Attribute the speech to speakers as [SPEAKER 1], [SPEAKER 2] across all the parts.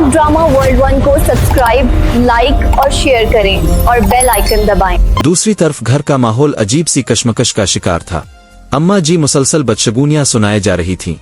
[SPEAKER 1] Pack drama world 1 को subscribe, like और share करें और बेल आइकन दबाएं।
[SPEAKER 2] दूसरी तरफ घर का माहौल अजीब सी कशमकश का शिकार था। अम्मा जी मुसलसल बदशगुनियां सुनाए जा रही थीं।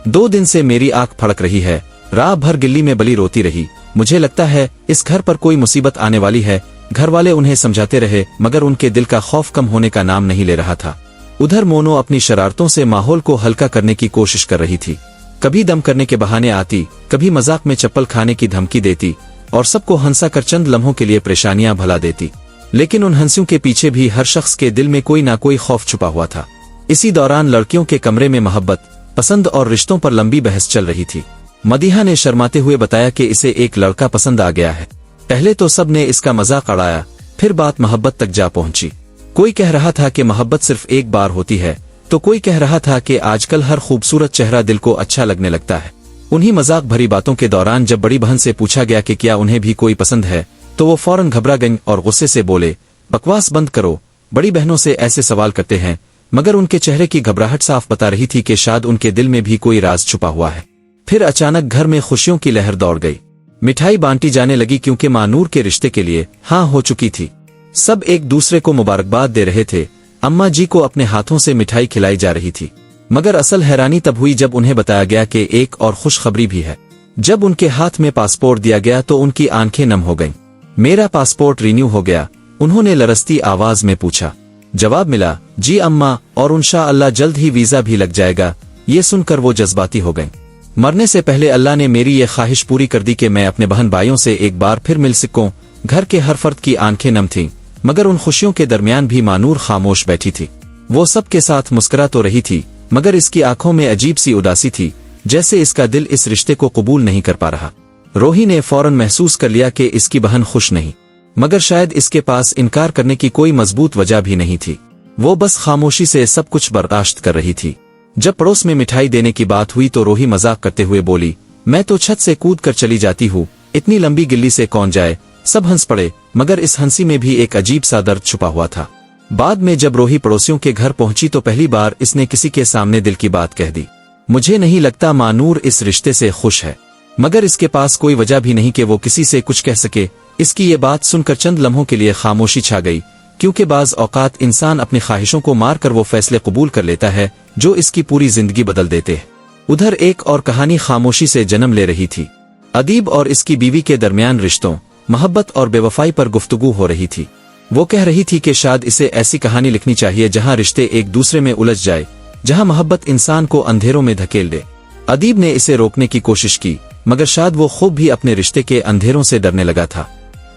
[SPEAKER 2] 2 दिन से मेरी आंख फड़क रही है, रात भर गिल्ली में बली रोती रही। मुझे लगता है इस घर पर कोई मुसीबत आने वाली है। घर वाले उन्हें समझाते रहे मगर उनके दिल का खौफ कम होने का नाम नहीं ले रहा था। उधर मोनो अपनी शरारतों से माहौल को हल्का करने की कोशिश कर रही थी। कभी दम करने के बहाने आती, कभी मजाक में चप्पल खाने की धमकी देती और सबको हंसा कर चंद लम्हों के लिए परेशानियां भला देती। लेकिन उन हंसियों के पीछे भी हर शख्स के दिल में कोई ना कोई खौफ छुपा हुआ था। इसी दौरान लड़कियों के कमरे में मोहब्बत, पसंद और रिश्तों पर लंबी बहस चल रही थी। मदीहा ने शर्माते हुए बताया कि इसे एक लड़का पसंद आ गया है। पहले तो सब ने इसका मजाक उड़ाया, फिर बात मोहब्बत तक जा पहुंची। कोई कह रहा था कि मोहब्बत सिर्फ एक बार होती है, तो कोई कह रहा था कि आजकल हर खूबसूरत चेहरा दिल को अच्छा लगने लगता है। उन्हीं मजाक भरी बातों के दौरान जब बड़ी बहन से पूछा गया कि क्या उन्हें भी कोई पसंद है, तो वो फौरन घबरा गईं और गुस्से से बोले, बकवास बंद करो। बड़ी बहनों से ऐसे सवाल करते हैं, मगर उनके चेहरे की घबराहट साफ बता रही थी कि शायद उनके दिल में भी कोई राज छुपा हुआ है। फिर अचानक घर में खुशियों की लहर दौड़ गई। मिठाई बांटी जाने लगी क्योंकि मानूर के रिश्ते के लिए हाँ हो चुकी थी। सब एक दूसरे को मुबारकबाद दे रहे थे। अम्मा जी को अपने हाथों से मिठाई खिलाई जा रही थी। मगर असल हैरानी तब हुई जब उन्हें बताया गया कि एक और खुशखबरी भी है। जब उनके हाथ में पासपोर्ट दिया गया तो उनकी आंखें नम हो गईं। मेरा पासपोर्ट रिन्यू हो गया, उन्होंने लरसती आवाज में पूछा। जवाब मिला, जी अम्मा, और इंशाअल्लाह जल्द ही वीजा भी लग जाएगा। ये सुनकर वो जज्बाती हो गईं। मरने से पहले अल्लाह ने मेरी ये ख्वाहिश पूरी कर दी कि मैं अपने बहन भाइयों से एक बार फिर मिल सकूं। घर के हर फर्द की आंखें नम थीं, मगर उन खुशियों के दरमियान भी मानूर खामोश बैठी थी। वो सबके साथ मुस्कुरा तो रही थी, मगर इसकी आंखों में अजीब सी उदासी थी, जैसे इसका दिल इस रिश्ते को कबूल नहीं कर पा रहा। रोही ने फौरन महसूस कर लिया कि इसकी बहन खुश नहीं, मगर शायद इसके पास इनकार करने की कोई मजबूत वजह भी नहीं थी। वो बस खामोशी से सब कुछ बर्दाश्त कर रही थी। जब पड़ोस में मिठाई देने की बात हुई तो रोही मजाक करते हुए बोली, मैं तो छत से कूद कर चली जाती हूँ, इतनी लंबी गिल्ली से कौन जाए। सब हंस पड़े, मगर इस हंसी में भी एक अजीब सा दर्द छुपा हुआ था। बाद में जब रोही पड़ोसियों के घर पहुंची तो पहली बार इसने किसी के सामने दिल की बात कह दी। मुझे नहीं लगता मानूर इस रिश्ते से खुश है, मगर इसके पास कोई वजह भी नहीं कि वो किसी से कुछ कह सके। इसकी ये बात सुनकर चंद लम्हों के लिए खामोशी छा गई, क्योंकि बाज औकात इंसान अपनी ख्वाहिशों को मार कर वो फैसले कबूल कर लेता है जो इसकी पूरी जिंदगी बदल देते हैं। उधर एक और कहानी खामोशी से जन्म ले रही थी। अदीब और इसकी बीवी के दरमियान रिश्तों, मोहब्बत और बेवफाई पर गुफ्तगू हो रही थी। वो कह रही थी कि शायद इसे ऐसी कहानी लिखनी चाहिए जहां रिश्ते एक दूसरे में उलझ जाए, जहां मोहब्बत इंसान को अंधेरों में धकेल दे। अदीब ने इसे रोकने की कोशिश की, मगर शायद वो खुद भी अपने रिश्ते के अंधेरों से डरने लगा था।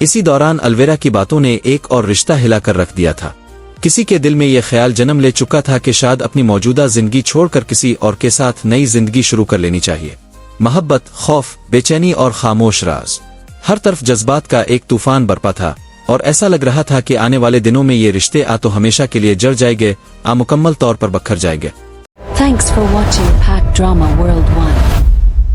[SPEAKER 2] इसी दौरान अलवेरा की बातों ने एक और रिश्ता हिलाकर रख दिया था। किसी के दिल में यह ख्याल जन्म ले चुका था कि शायद अपनी मौजूदा जिंदगी छोड़कर किसी और के साथ नई जिंदगी शुरू कर लेनी चाहिए। मोहब्बत, खौफ, बेचैनी और खामोश राज, हर तरफ जज्बात का एक तूफान बरपा था और ऐसा लग रहा था कि आने वाले दिनों में ये रिश्ते तो हमेशा के लिए जड़ जाएंगे, मुकम्मल तौर पर बखर जाएंगे।
[SPEAKER 3] Thanks for watching Pack Drama World 1.